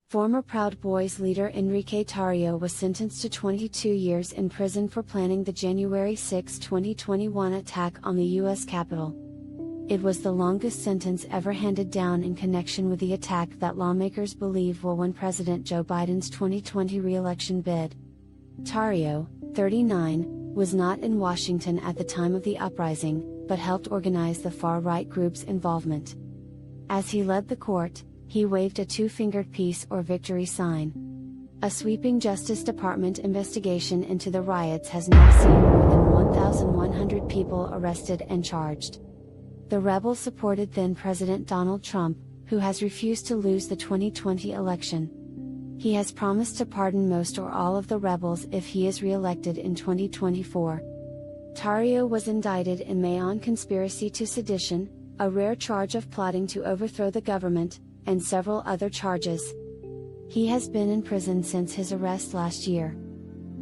Former Proud Boys leader Enrique Tarrio was sentenced to 22 years in prison for planning the January 6, 2021 attack on the U.S. Capitol. It was the longest sentence ever handed down in connection with the attack that lawmakers believe will win President Joe Biden's 2020 re-election bid. Tarrio, 39, was not in Washington at the time of the uprising, but helped organize the far-right group's involvement. As he led the court, he waved a two-fingered peace or victory sign. A sweeping Justice Department investigation into the riots has now seen more than 1,100 people arrested and charged. The rebels supported then-President Donald Trump, who has refused to lose the 2020 election. He has promised to pardon most or all of the rebels if he is re-elected in 2024. Tarrio was indicted in May on conspiracy to sedition, a rare charge of plotting to overthrow the government, and several other charges. He has been in prison since his arrest last year.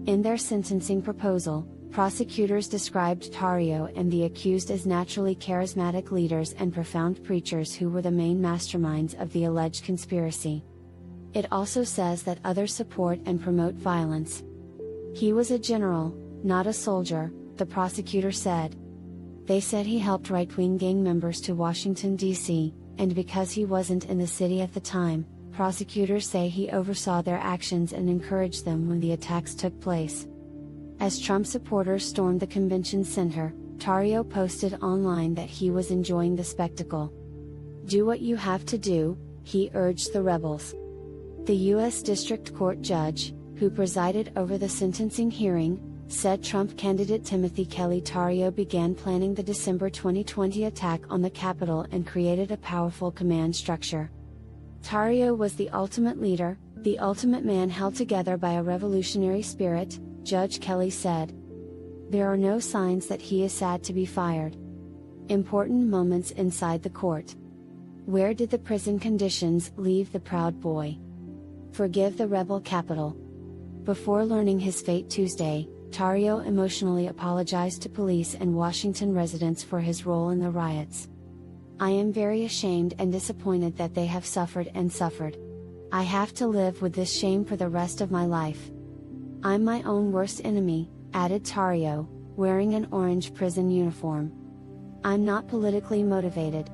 In their sentencing proposal, prosecutors described Tarrio and the accused as naturally charismatic leaders and profound preachers who were the main masterminds of the alleged conspiracy. It also says that others support and promote violence. He was a general, not a soldier, the prosecutor said. They said he helped right-wing gang members to Washington, D.C., and because he wasn't in the city at the time, prosecutors say he oversaw their actions and encouraged them when the attacks took place. As Trump supporters stormed the convention center, Tarrio posted online that he was enjoying the spectacle. "Do what you have to do," he urged the rebels. The U.S. District Court judge, who presided over the sentencing hearing, said Trump candidate Timothy Kelly Tarrio began planning the December 2020 attack on the Capitol and created a powerful command structure. Tarrio was the ultimate leader, the ultimate man held together by a revolutionary spirit, Judge Kelly said. There are no signs that he is sad to be fired. Important moments inside the court. Where did the prison conditions leave the proud boy? Forgive the rebel Capitol. Before learning his fate Tuesday, Tarrio emotionally apologized to police and Washington residents for his role in the riots. "I am very ashamed and disappointed that they have suffered and suffered. I have to live with this shame for the rest of my life. I'm my own worst enemy," added Tarrio, wearing an orange prison uniform. "I'm not politically motivated.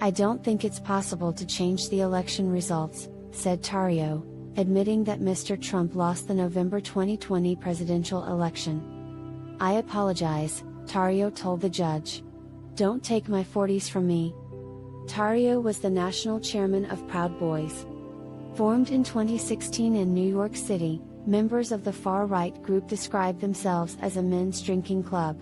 I don't think it's possible to change the election results," said Tarrio, admitting that Mr. Trump lost the November 2020 presidential election. "I apologize," Tarrio told the judge. "Don't take my 40s from me." Tarrio was the national chairman of Proud Boys. Formed in 2016 in New York City, members of the far-right group describe themselves as a men's drinking club.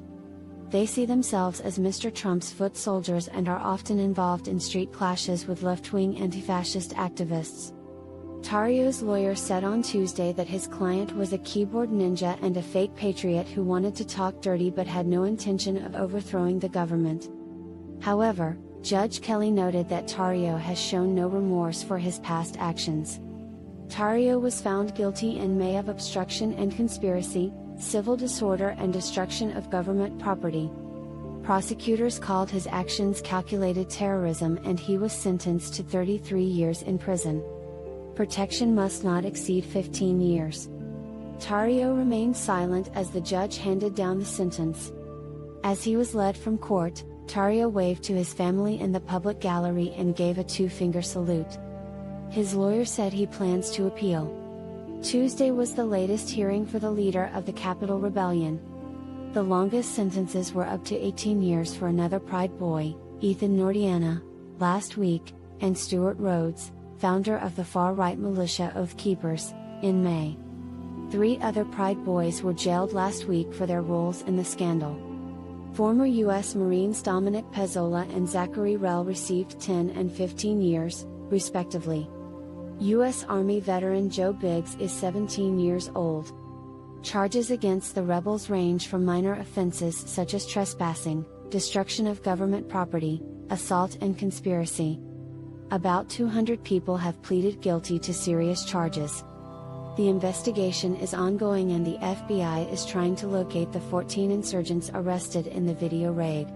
They see themselves as Mr. Trump's foot soldiers and are often involved in street clashes with left-wing anti-fascist activists. Tarrio's lawyer said on Tuesday that his client was a keyboard ninja and a fake patriot who wanted to talk dirty but had no intention of overthrowing the government. However, Judge Kelly noted that Tarrio has shown no remorse for his past actions. Tarrio was found guilty in May of obstruction and conspiracy, civil disorder and destruction of government property. Prosecutors called his actions calculated terrorism and he was sentenced to 33 years in prison. Protection must not exceed 15 years. Tarrio remained silent as the judge handed down the sentence. As he was led from court, Tarrio waved to his family in the public gallery and gave a two-finger salute. His lawyer said he plans to appeal. Tuesday was the latest hearing for the leader of the Capitol Rebellion. The longest sentences were up to 18 years for another Pride Boy, Ethan Nordiana, last week, and Stuart Rhodes, founder of the far-right militia Oath Keepers, in May. 3 other Pride Boys were jailed last week for their roles in the scandal. Former U.S. Marines Dominic Pezzola and Zachary Rell received 10 and 15 years, respectively. U.S. Army veteran Joe Biggs is 17 years old. Charges against the rebels range from minor offenses such as trespassing, destruction of government property, assault and conspiracy. About 200 people have pleaded guilty to serious charges. The investigation is ongoing and the FBI is trying to locate the 14 insurgents arrested in the video raid.